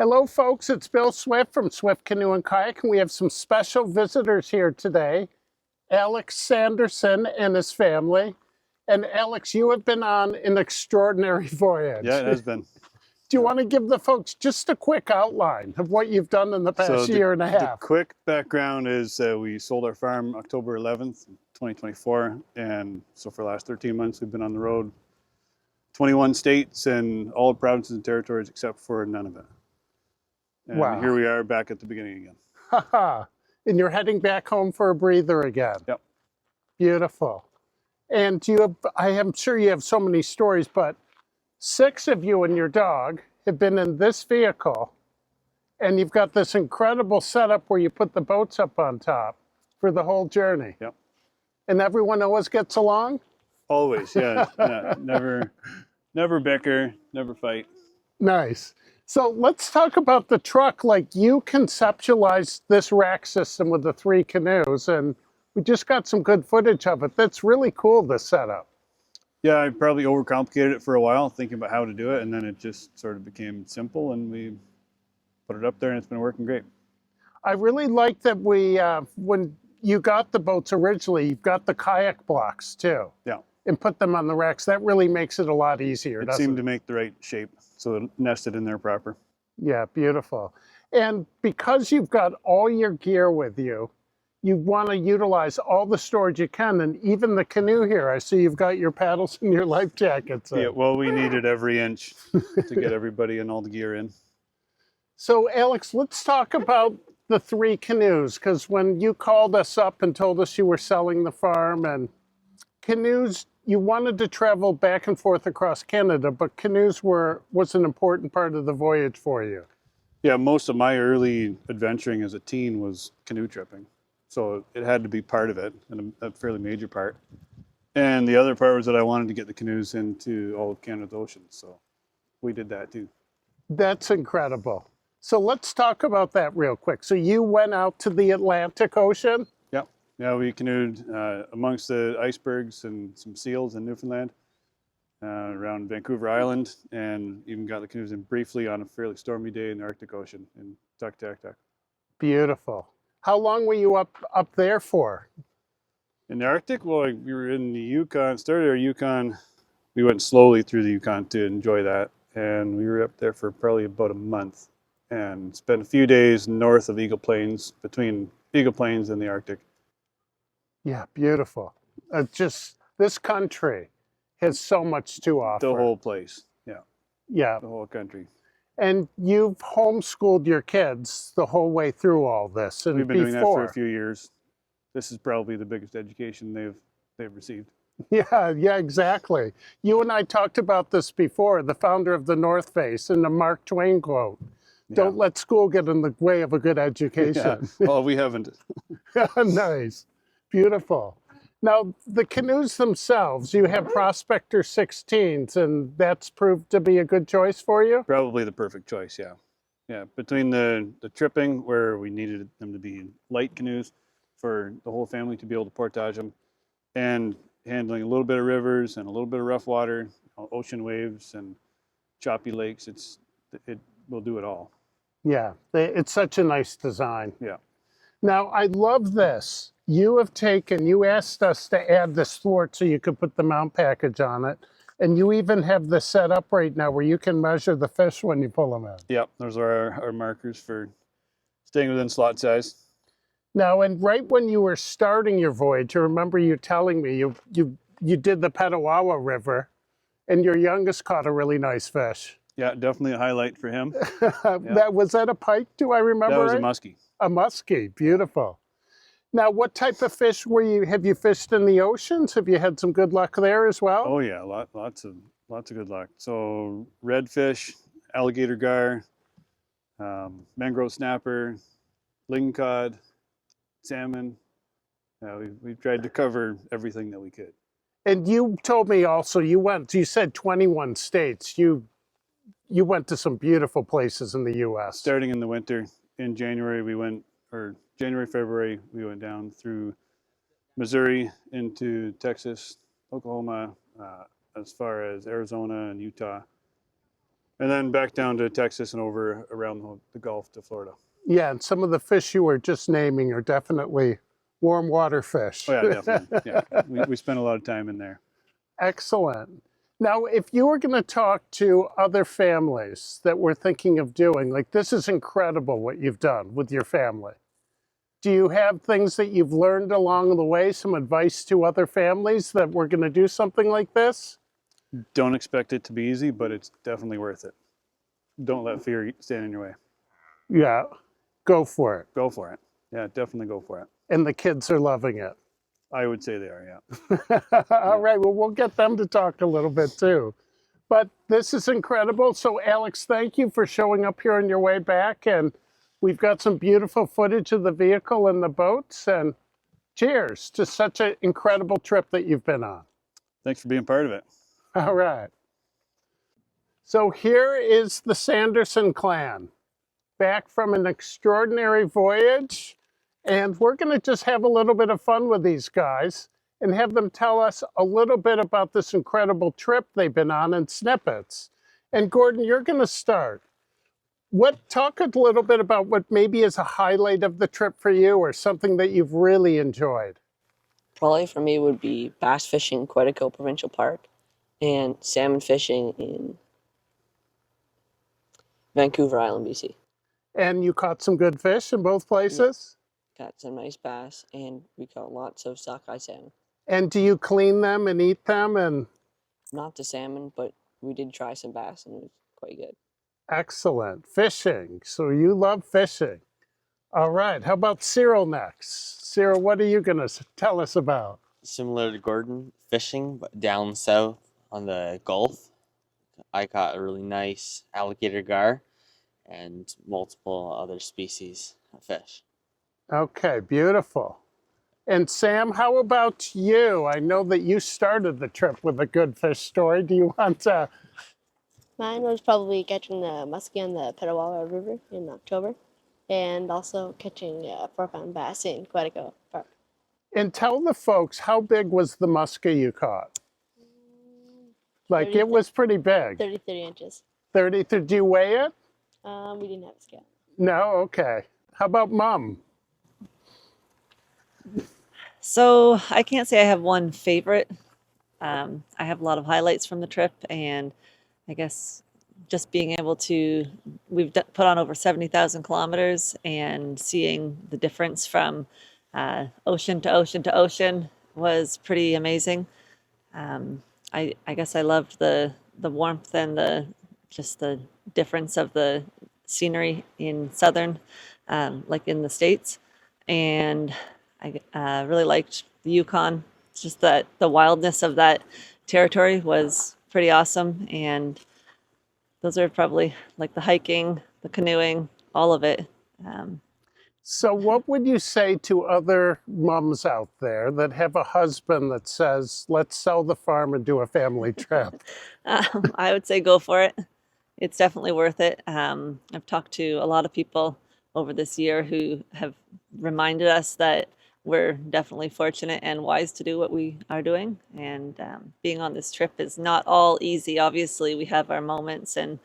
Hello, folks. It's Bill Swift from Swift Canoe and Kayak, and we have some special visitors here today. Alex Sanderson and his family. And Alex, you have been on an extraordinary voyage. Yeah, it has been. Do you want to give the folks just a quick outline of what you've done in the past year and a half? The quick background is we sold our farm October 11th, 2024. And so for the last 13 months, we've been on the road, 21 states and all provinces and territories except for Nunavut. And Wow. Here we are back at the beginning again. Haha. And you're heading back home for a breather again. Yep. Beautiful. And you have, I am sure you have so many stories, but 6 of you and your dog have been in this vehicle, and you've got this incredible setup where you put the boats up on top for the whole journey. Yep. And everyone always gets along? Always, yeah. Never bicker, never fight. Nice. So let's talk about the truck. Like, you conceptualized this rack system with the 3 canoes, and we just got some good footage of it. That's really cool, this setup. Yeah, I probably overcomplicated it for a while, thinking about how to do it, and then it just sort of became simple, and we put it up there, and it's been working great. I really like that we, when you got the boats originally, you've got the kayak blocks too. Yeah. And put them on the racks. That really makes it a lot easier, It doesn't seemed it? to make the right shape, so it nested in there proper. Yeah, beautiful. And because you've got all your gear with you, you want to utilize all the storage you can, and even the canoe here. I see you've got your paddles and your life jackets in. Yeah, well, we needed every inch to get everybody and all the gear in. So, Alex, let's talk about the 3 canoes, because when you called us up and told us you were selling the farm, and canoes, you wanted to travel back and forth across Canada, but canoes was an important part of the voyage for you. Yeah, most of my early adventuring as a teen was canoe tripping. So it had to be part of it, and a fairly major part. And the other part was that I wanted to get the canoes into all of Canada's oceans. So we did that too. That's incredible. So let's talk about that real quick. So you went out to the Atlantic Ocean? Yep. Yeah, we canoed amongst the icebergs and some seals in Newfoundland, around Vancouver Island, and even got the canoes in briefly on a fairly stormy day in the Arctic Ocean in Tuktoyaktuk. Beautiful. How long were you up there for? In the Arctic, well, we were in the Yukon, started our Yukon. We went slowly through the Yukon to enjoy that, and we were up there for probably about a month and spent a few days north of Eagle Plains, between Eagle Plains and the Arctic. Yeah, beautiful. Just this country has so much to offer. The whole place, yeah. Yeah. The whole country. And you've homeschooled your kids the whole way through all this. And we've been doing that for a few years. This is probably the biggest education they've received. Yeah, exactly. You and I talked about this before, the founder of the North Face and the Mark Twain quote. Yeah. Don't let school get in the way of a good education. Yeah. Well, we haven't. Nice. Beautiful. Now, the canoes themselves, you have Prospector 16s, and that's proved to be a good choice for you? Probably the perfect choice, yeah. Yeah, between the tripping, where we needed them to be light canoes for the whole family to be able to portage them, and handling a little bit of rivers and a little bit of rough water, ocean waves and choppy lakes, it will do it all. Yeah, it's such a nice design. Yeah. Now, I love this. You asked us to add this thwart so you could put the mount package on it. And you even have this set up right now where you can measure the fish when you pull them in. Yep, those are our markers for staying within slot size. Now, and right when you were starting your voyage, I remember you telling me you did the Petawawa River, and your youngest caught a really nice fish. Yeah, definitely a highlight for him. Yeah. Was that a pike, do I remember? That was right? a muskie. A muskie, beautiful. Now, what type of fish have you fished in the oceans? Have you had some good luck there as well? Oh yeah, lots of good luck. So redfish, alligator gar, mangrove snapper, lingcod, salmon. We've tried to cover everything that we could. And you told me also you said 21 states. You went to some beautiful places in the U.S. Starting in the winter, in January January, February, we went down through Missouri into Texas, Oklahoma, as far as Arizona and Utah. and then back down to Texas and over around the Gulf to Florida. Yeah, and some of the fish you were just naming are definitely warm water fish. Oh yeah, definitely. Yeah, we spent a lot of time in there. Excellent. Now, if you were going to talk to other families that were thinking of doing, like, this is incredible what you've done with your family. Do you have things that you've learned along the way, some advice to other families that were going to do something like this? Don't expect it to be easy, but it's definitely worth it. Don't let fear stand in your way. Yeah, go for it. Go for it. Yeah, definitely go for it. And the kids are loving it. I would say they are, yeah. All right, well, we'll get them to talk a little bit too. But this is incredible. So, Alex, thank you for showing up here on your way back. And we've got some beautiful footage of the vehicle and the boats. And cheers to such an incredible trip that you've been on. Thanks for being part of it. All right. So here is the Sanderson clan, back from an extraordinary voyage. And we're going to just have a little bit of fun with these guys and have them tell us a little bit about this incredible trip they've been on in snippets. And Gordon, you're going to start. Talk a little bit about what maybe is a highlight of the trip for you or something that you've really enjoyed. Probably for me would be bass fishing in Quetico Provincial Park and salmon fishing in Vancouver Island, BC. And you caught some good fish in both places? Got some nice bass, and we caught lots of sockeye salmon. And do you clean them and eat them? And Not the salmon, but we did try some bass, and it was quite good. excellent. Fishing. So you love fishing. All right. How about Cyril next? Cyril, what are you going to tell us about? Similar to Gordon, fishing, but down south on the Gulf. I caught a really nice alligator gar and multiple other species of fish. Okay, beautiful. And Sam, how about you? I know that you started the trip with a good fish story. Do you want to? Mine was probably catching the muskie on the Petawawa River in October, and also catching a 4-pound bass in Quetico Park. And tell the folks, how big was the muskie you caught? Like, 30 it was pretty big. 30 inches. 30. Did you weigh it? We didn't have a scale. No? Okay. How about Mom? So I can't say I have one favorite. I have a lot of highlights from the trip, and I guess just being able to, put on over 70,000 kilometers, and seeing the difference from ocean to ocean to ocean was pretty amazing. I guess I loved the warmth and the difference of the scenery in southern, like in the States, and I really liked the Yukon. It's just that the wildness of that territory was pretty awesome, and those are probably like the hiking, the canoeing, all of it. So what would you say to other moms out there that have a husband that says, let's sell the farm and do a family trip? I would say go for it. It's definitely worth it. I've talked to a lot of people over this year who have reminded us that we're definitely fortunate and wise to do what we are doing. And being on this trip is not all easy. Obviously, we have our moments. And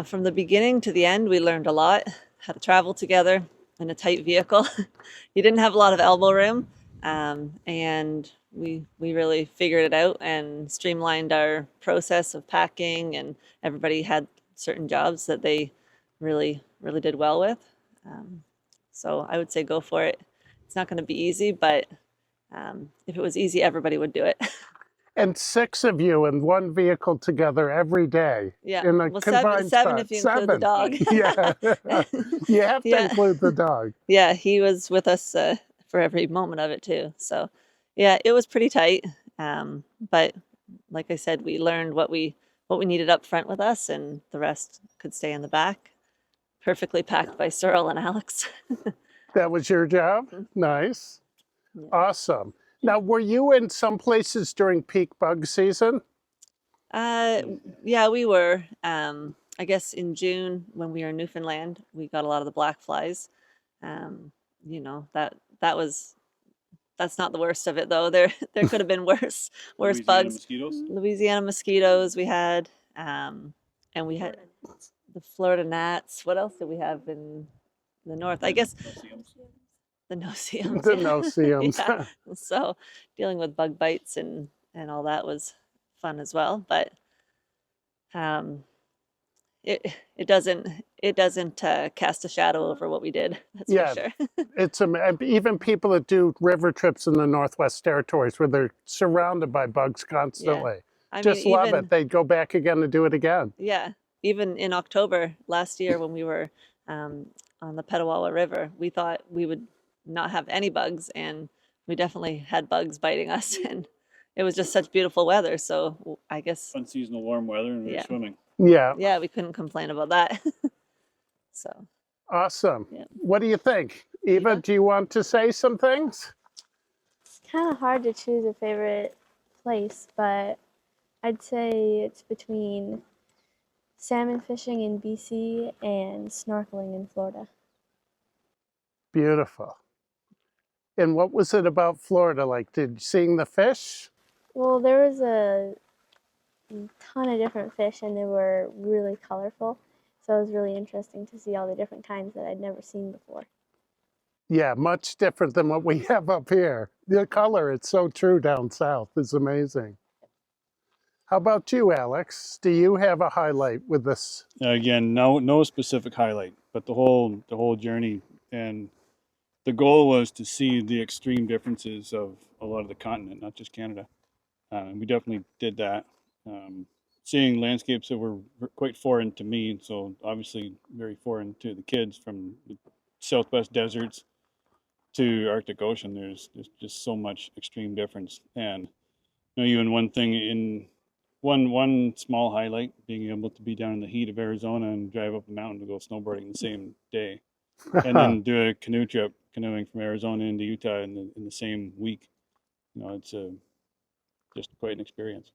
from the beginning to the end, we learned a lot, how to travel together in a tight vehicle. You didn't have a lot of elbow room. And we really figured it out and streamlined our process of packing. And everybody had certain jobs that they really did well with. So I would say go for it. It's not going to be easy, but if it was easy, everybody would do it. And 6 of you in one vehicle together every day. Yeah. In a Well, combined seven spot. if you include the dog. Yeah. You have to Yeah. include the dog. Yeah, he was with us for every moment of it too. So, yeah, it was pretty tight. But like I said, we learned what we needed up front with us, and the rest could stay in the back. Perfectly packed by Cyril and Alex. That was your job? Nice. Yeah. Awesome. Now, were you in some places during peak bug season? Yeah, we were. I guess in June when we were in Newfoundland, we got a lot of the black flies. You know, that's not the worst of it though. There could have been worse Louisiana bugs. mosquitoes? Louisiana mosquitoes we had, and we had the Florida gnats. What else did we have in the north? I guess the no-see-ums. The yeah. no-see-ums. Yeah. So dealing with bug bites and all that was fun as well. But it doesn't cast a shadow over what we did. That's Yeah. for sure. It's even people that do river trips in the Northwest Territories where they're surrounded by bugs constantly. I Just mean, love even, it. They'd go back again and do it again. Yeah, even in October last year when we were on the Petawawa River, we thought we would not have any bugs, and we definitely had bugs biting us, and it was just such beautiful weather. So I guess Unseasonal warm weather, and we were Yeah. swimming. Yeah. yeah, we couldn't complain about that. So Awesome. Yeah. What do you think? Eva, Eva? do you want to say some things? It's kind of hard to choose a favorite place, but I'd say it's between salmon fishing in BC and snorkeling in Florida. Beautiful. And what was it about Florida like? Seeing the fish? Well, there was a ton of different fish, and they were really colorful. So it was really interesting to see all the different kinds that I'd never seen before. Yeah, much different than what we have up here. The color, it's so true down south. It's amazing. How about you, Alex? Do you have a highlight with this? Again, no specific highlight, but the whole journey, and the goal was to see the extreme differences of a lot of the continent, not just Canada. We definitely did that. Seeing landscapes that were quite foreign to me, so obviously very foreign to the kids, from the Southwest deserts to Arctic Ocean. There's just so much extreme difference. And even one thing in one small highlight, being able to be down in the heat of Arizona and drive up the mountain to go snowboarding the same day, and then do a canoe trip, canoeing from Arizona into Utah in the same week. It's just quite an experience.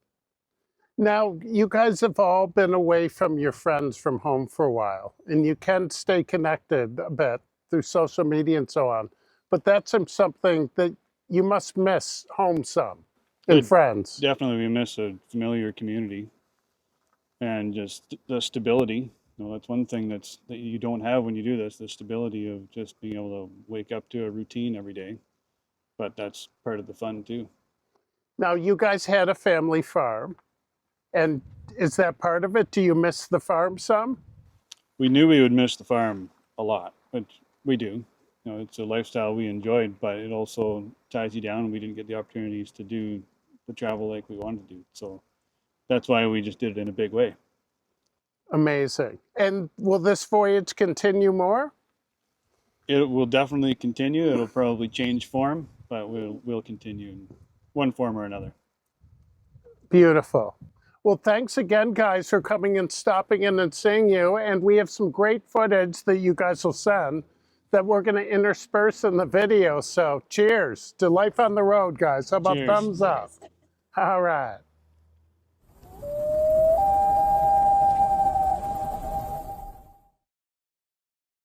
Now, you guys have all been away from your friends from home for a while, and you can stay connected a bit through social media and so on. But that's something that you must miss home some, and friends. Definitely, we miss a familiar community and just the stability. That's one thing that you don't have when you do this, the stability of just being able to wake up to a routine every day. But that's part of the fun too. Now, you guys had a family farm. And is that part of it? Do you miss the farm some? We knew we would miss the farm a lot, but we do. It's a lifestyle we enjoyed, but it also ties you down. We didn't get the opportunities to do the travel like we wanted to do. So that's why we just did it in a big way. Amazing. And will this voyage continue more? It will definitely continue. It'll probably change form, but we'll continue in one form or another. Beautiful. Well, thanks again, guys, for coming and stopping in and seeing you. And we have some great footage that you guys will send that we're going to intersperse in the video. So cheers to life on the road, guys. How about Cheers. thumbs up? All right.